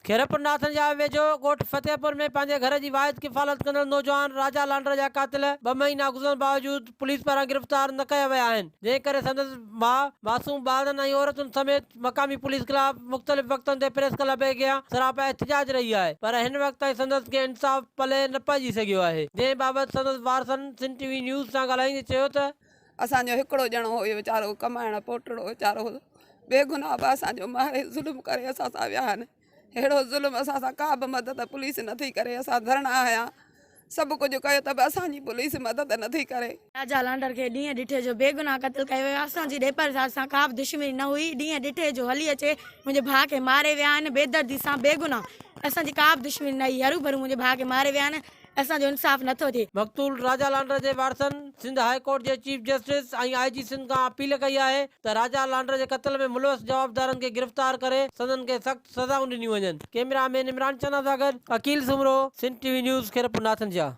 खैरपुर नाथन जा वेझो ॻोठ फतेहपुर में पंहिंजे घर जी वाहिद किफ़ालत कंदड़ नौजवान राजा लांडर जा कातिल 2 महीना गुज़रण बावजूद पुलिस पारां गिरफ़्तार न कया विया आहिनि, जंहिं करे संदसि भाउ मासूम ॿारनि ऐं औरतुनि समेत मक़ामी पुलिस ख़िलाफ़ मुख़्तलिफ़ वक़्तनि ते प्रेस क्लब अॻियां सरापा एहतिजाज रही आहे। पर हिन वक़्त ताईं संदसि खे इंसाफ़ पले न पइजी सघियो आहे, जंहिं बाबति संदसि वारसनि सिंध टीवी न्यूज़ सां ॻाल्हाईंदे चयो त असांजो हिकिड़ो ॼणो हुयो वीचारो कमाइण पोटड़ो वीचारो बेगुनाह बि असांजो मारे ज़ुल्म करे असां सां विया आहिनि। अहिड़ो ज़ुल्म असां सां का बि मदद पुलिस नथी करे। असां धरना आया सभु कुझु कयो त बि असांजी पुलिस मदद नथी करे। राजा लांडर के ॾींहं ॾिठे जो बेगुनाह क़त्ल कयो वियो। असांजी ॾेपर सां का बि दुश्मनी न हुई। ॾींहं ॾिठे जो हली अचे मुंहिंजे भाउ खे मारे विया आहिनि बेदर्दी सां बेगुनाह। असांजी का बि दुश्मनी न हुई। हरू भरू मुंहिंजे भाउ खे मारे विया आहिनि। असांजो इंसाफ़ नथो थिए। मक़तूल राजा लांडर जे वारसनि सिंध हाई कोर्ट जे चीफ जस्टिस ऐं IG सिंध खां अपील कई आहे त राजा लांडर जे क़त्ल में मुलवस जवाबदारनि खे गिरफ़्तार करे संदनि खे सख़्त सज़ाऊं ॾिनियूं वञनि। कैमरामैन इमरान चन्ना सां गॾु अकील सुमरो, सिंध टीवी न्यूज़, खैरपुर नाथन जा।